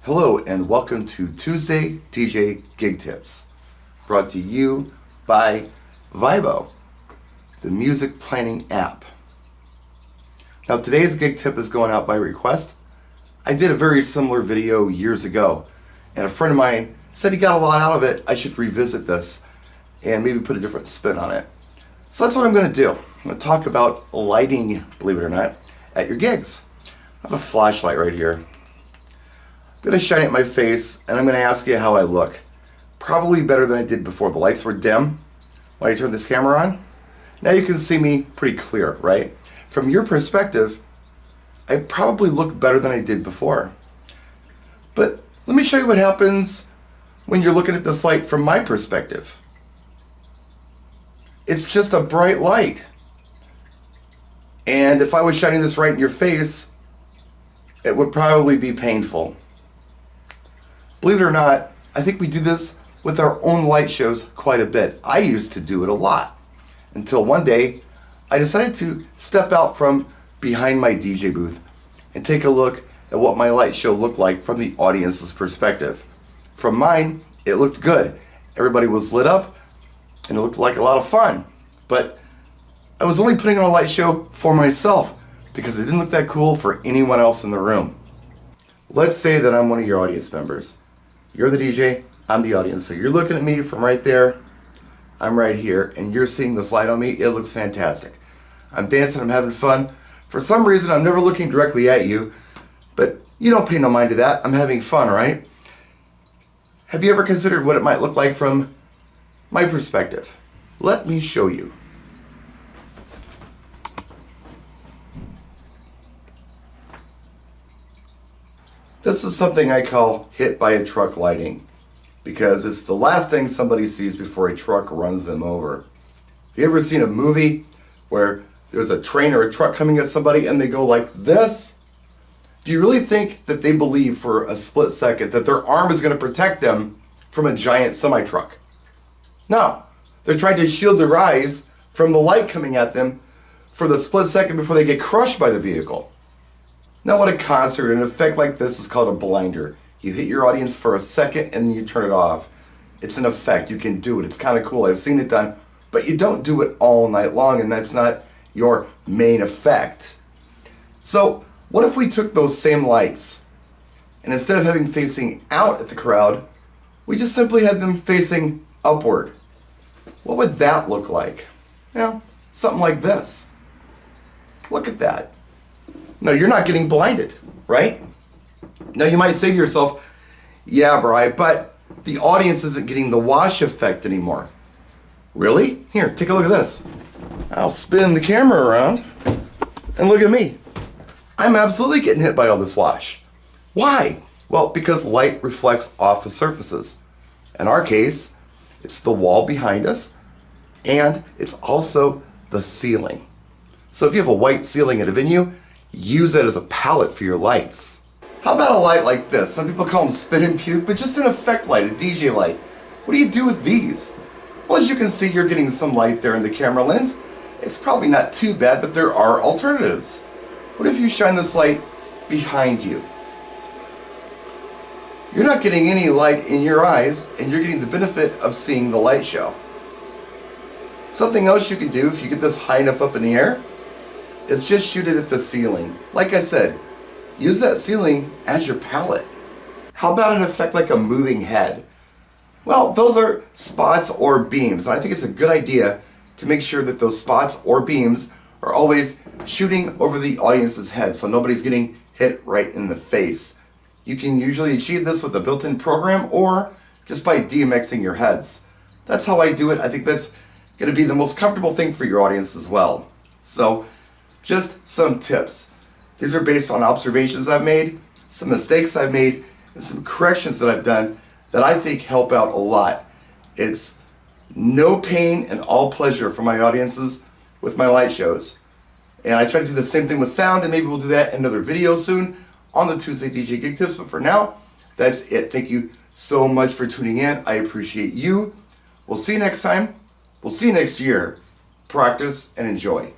Hello and welcome to Tuesday DJ Gig Tips, brought to you by Vibo, the music planning app. Now today's gig tip is going out by request. I did a very similar video years ago, and a friend of mine said he got a lot out of it. I should revisit this and maybe put a different spin on it. So that's what I'm going to do. I'm going to talk about lighting, believe it or not, at your gigs. I have a flashlight right here. I'm going to shine it at my face and I'm going to ask you how I look. Probably better than I did before. The lights were dim when I turned this camera on. Now you can see me pretty clear, right? From your perspective, I probably look better than I did before. But let me show you what happens when you're looking at this light from my perspective. It's just a bright light. And if I was shining this right in your face, it would probably be painful. Believe it or not, I think we do this with our own light shows quite a bit. I used to do it a lot until one day I decided to step out from behind my DJ booth and take a look at what my light show looked like from the audience's perspective. From mine, it looked good. Everybody was lit up and it looked like a lot of fun. But I was only putting on a light show for myself because it didn't look that cool for anyone else in the room. Let's say that I'm one of your audience members. You're the DJ, I'm the audience. So you're looking at me from right there, I'm right here, and you're seeing this light on me. It looks fantastic. I'm dancing, I'm having fun. For some reason, I'm never looking directly at you, but you don't pay no mind to that. I'm having fun, right? Have you ever considered what it might look like from my perspective? Let me show you. This is something I call hit by a truck lighting, because it's the last thing somebody sees before a truck runs them over. Have you ever seen a movie where there's a train or a truck coming at somebody and they go like this? Do you really think that they believe for a split second that their arm is going to protect them from a giant semi-truck? No. They're trying to shield their eyes from the light coming at them for the split second before they get crushed by the vehicle. Now at a concert, an effect like this is called a blinder. You hit your audience for a second and then you turn it off. It's an effect. You can do it. It's kind of cool. I've seen it done. But you don't do it all night long, and that's not your main effect. So what if we took those same lights and instead of having facing out at the crowd, we just simply had them facing upward? What would that look like? Well, something like this. Look at that. No, you're not getting blinded, right? Now you might say to yourself, yeah, Bri, but the audience isn't getting the wash effect anymore. Really? Here, take a look at this. I'll spin the camera around and look at me. I'm absolutely getting hit by all this wash. Why? Well, because light reflects off of surfaces. In our case, it's the wall behind us, and it's also the ceiling. So if you have a white ceiling at a venue, use it as a palette for your lights. How about a light like this? Some people call them spin and puke, but just an effect light, a DJ light. What do you do with these? Well, as you can see, you're getting some light there in the camera lens. It's probably not too bad, but there are alternatives. What if you shine this light behind you? You're not getting any light in your eyes, and you're getting the benefit of seeing the light show. Something else you can do if you get this high enough up in the air is just shoot it at the ceiling. Like I said, use that ceiling as your palette. How about an effect like a moving head? Well, those are spots or beams, and I think it's a good idea to make sure that those spots or beams are always shooting over the audience's head so nobody's getting hit right in the face. You can usually achieve this with a built-in program or just by DMXing your heads. That's how I do it. I think that's going to be the most comfortable thing for your audience as well. So, just some tips. These are based on observations I've made, some mistakes I've made, and some corrections that I've done that I think help out a lot. It's no pain and all pleasure for my audiences with my light shows. And I try to do the same thing with sound, and maybe we'll do that in another video soon on the Tuesday DJ Gig Tips. But for now, that's it. Thank you so much for tuning in. I appreciate you. We'll see you next time. We'll see you next year. Practice and enjoy.